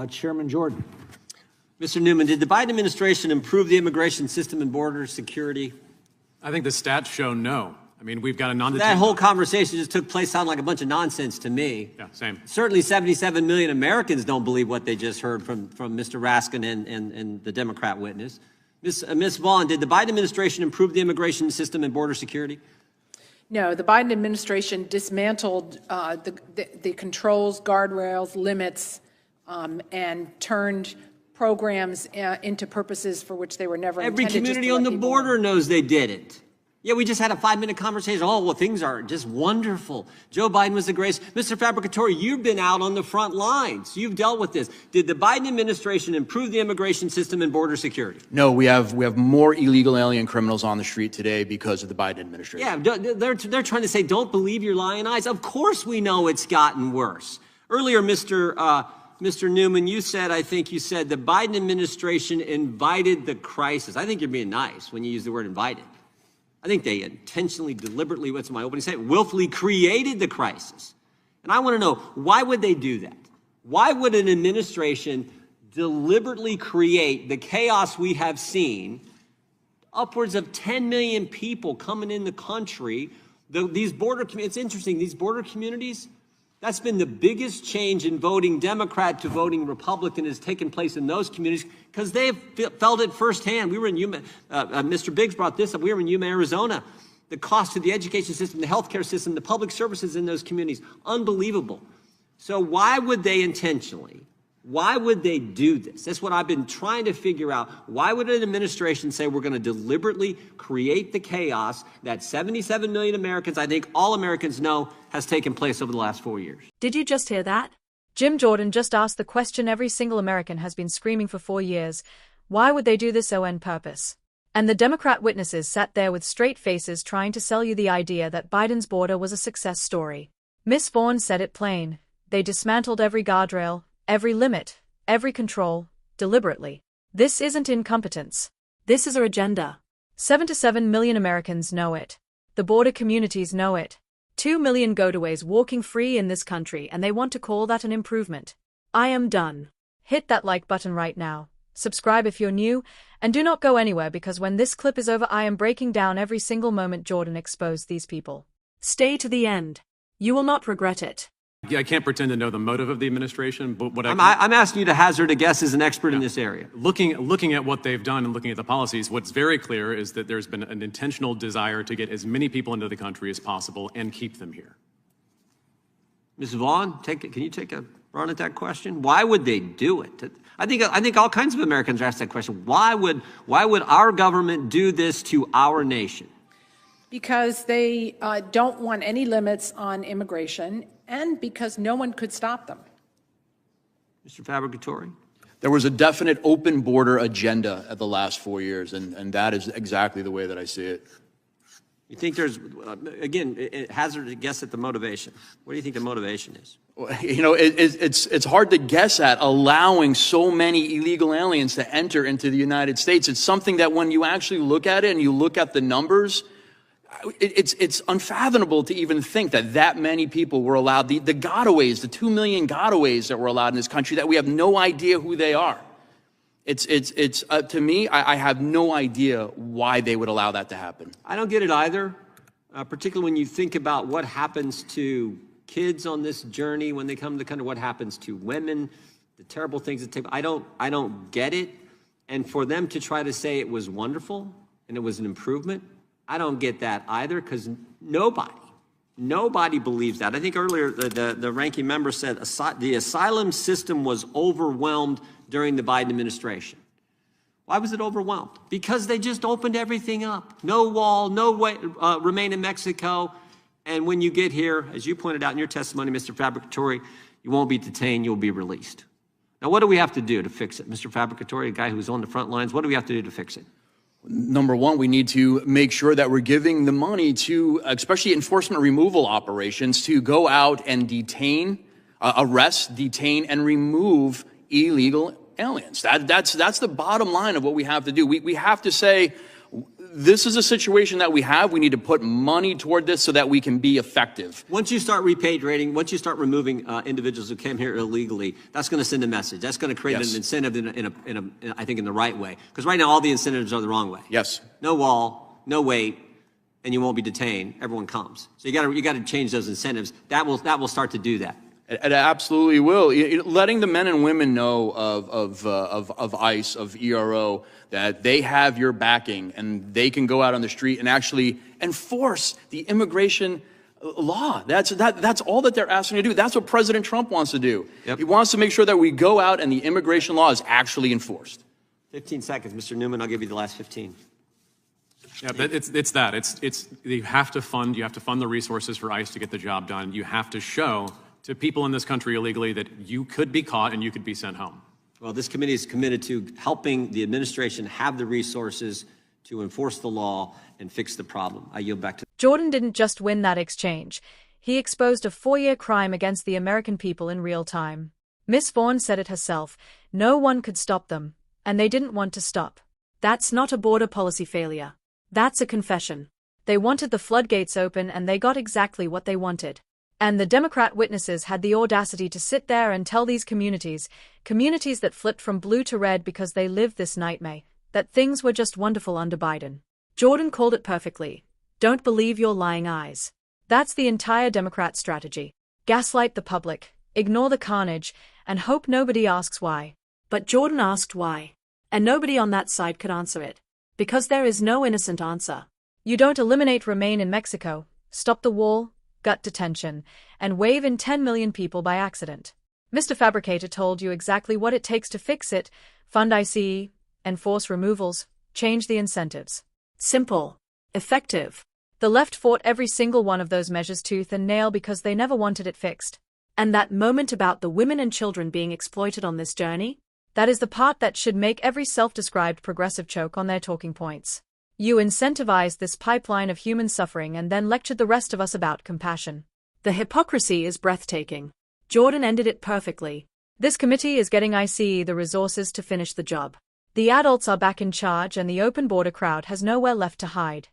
Chairman Jordan. Mr. Newman, did the Biden administration improve the immigration system and border security? I think the stats show no. I mean, we've got a non-detained... That whole conversation just took place, sounded like a bunch of nonsense to me. Yeah, same. Certainly 77 million Americans don't believe what they just heard from Mr. Raskin and the Democrat witness. Ms. Vaughn, did the Biden administration improve the immigration system and border security? No, the Biden administration dismantled the controls, guardrails, limits, and turned programs into purposes for which they were never intended. Every community on the border knows they did it. Yeah, we just had a 5-minute conversation. Oh, well, things are just wonderful. Joe Biden was the greatest. Mr. Fabricatore, you've been out on the front lines. You've dealt with this. Did the Biden administration improve the immigration system and border security? No, we have more illegal alien criminals on the street today because of the Biden administration. Yeah, they're trying to say, don't believe your lying eyes. Of course we know it's gotten worse. Earlier, Mr. Newman, you said, I think you said, the Biden administration invited the crisis. I think you're being nice when you use the word invited. I think they intentionally, deliberately, what's my opening statement, willfully created the crisis. And I want to know, why would they do that? Why would an administration deliberately create the chaos we have seen? Upwards of 10 million people coming in the country. These border communities, it's interesting, these border communities, that's been the biggest change in voting Democrat to voting Republican has taken place in those communities because they've felt it firsthand. We were in Yuma, Mr. Biggs brought this up, we were in Yuma, Arizona. The cost to the education system, the healthcare system, the public services in those communities, unbelievable. So why would they intentionally, why would they do this? That's what I've been trying to figure out. Why would an administration say we're going to deliberately create the chaos that 77 million Americans, I think all Americans know, has taken place over the last 4 years? Did you just hear that? Jim Jordan just asked the question every single American has been screaming for 4 years. Why would they do this on purpose? And the Democrat witnesses sat there with straight faces trying to sell you the idea that Biden's border was a success story. Ms. Vaughn said it plain. They dismantled every guardrail, every limit, every control, deliberately. This isn't incompetence. This is our agenda. 77 million Americans know it. The border communities know it. 2 million gotaways walking free in this country, and they want to call that an improvement. I am done. Hit that like button right now. Subscribe if you're new, and do not go anywhere because when this clip is over I am breaking down every single moment Jordan exposed these people. Stay to the end. You will not regret it. Yeah, I can't pretend to know the motive of the administration, but what I'm asking you to hazard a guess as an expert in this area. Looking at what they've done and looking at the policies, what's very clear is that there's been an intentional desire to get as many people into the country as possible and keep them here. Ms. Vaughn, can you take a run at that question? Why would they do it? I think all kinds of Americans ask that question. Why would our government do this to our nation? Because they don't want any limits on immigration and because no one could stop them. Mr. Fabricatore? There was a definite open border agenda at the last 4 years, and that is exactly the way that I see it. You think there's, again, hazard a guess at the motivation. What do you think the motivation is? You know, it's hard to guess at allowing so many illegal aliens to enter into the United States. It's something that when you actually look at it and you look at the numbers, it's unfathomable to even think that many people were allowed, the gotaways, the 2 million gotaways that were allowed in this country, that we have no idea who they are. To me, I have no idea why they would allow that to happen. I don't get it either, particularly when you think about what happens to kids on this journey when they come to the country, what happens to women, the terrible things that take. I don't get it. And for them to try to say it was wonderful and it was an improvement, I don't get that either, because nobody believes that. I think earlier the ranking member said the asylum system was overwhelmed during the Biden administration. Why was it overwhelmed? Because they just opened everything up. No wall, no way, remain in Mexico. And when you get here, as you pointed out in your testimony, Mr. Fabricatore, you won't be detained, you'll be released. Now, what do we have to do to fix it? Mr. Fabricatore, a guy who's on the front lines, what do we have to do to fix it? Number one, we need to make sure that we're giving the money to, especially enforcement removal operations, to go out and detain, arrest, detain, and remove illegal aliens. That's the bottom line of what we have to do. We have to say this is a situation that we have. We need to put money toward this so that we can be effective. Once you start repatriating, once you start removing individuals who came here illegally, that's going to send a message. That's going to create an incentive I think in the right way. Because right now all the incentives are the wrong way. Yes. No wall, no wait, and you won't be detained. Everyone comes. So you got to change those incentives. That will start to do that. It absolutely will. Letting the men and women know of ICE, of ERO, that they have your backing and they can go out on the street and actually enforce the immigration law. That's all that they're asking to do. That's what President Trump wants to do. Yep. He wants to make sure that we go out and the immigration law is actually enforced. 15 seconds, Mr. Newman. I'll give you the last 15. Yeah, it's you have to fund the resources for ICE to get the job done. You have to show to people in this country illegally that you could be caught and you could be sent home. Well, this committee is committed to helping the administration have the resources to enforce the law and fix the problem. I yield back to Jordan didn't just win that exchange. He exposed a 4-year crime against the American people in real time. Miss Vaughn said it herself. No one could stop them, and they didn't want to stop. That's not a border policy failure. That's a confession. They wanted the floodgates open and they got exactly what they wanted. And the Democrat witnesses had the audacity to sit there and tell these communities that flipped from blue to red because they lived this nightmare, that things were just wonderful under Biden. Jordan called it perfectly. Don't believe your lying eyes. That's the entire Democrat strategy. Gaslight the public, ignore the carnage, and hope nobody asks why. But Jordan asked why. And nobody on that side could answer it. Because there is no innocent answer. You don't eliminate Remain in Mexico, stop the wall, gut detention, and wave in 10 million people by accident. Mr. Fabricator told you exactly what it takes to fix it: fund ICE, enforce removals, change the incentives. Simple. Effective. The left fought every single one of those measures tooth and nail because they never wanted it fixed. And that moment about the women and children being exploited on this journey? That is the part that should make every self-described progressive choke on their talking points. You incentivized this pipeline of human suffering and then lectured the rest of us about compassion. The hypocrisy is breathtaking. Jordan ended it perfectly. This committee is getting ICE the resources to finish the job. The adults are back in charge and the open border crowd has nowhere left to hide.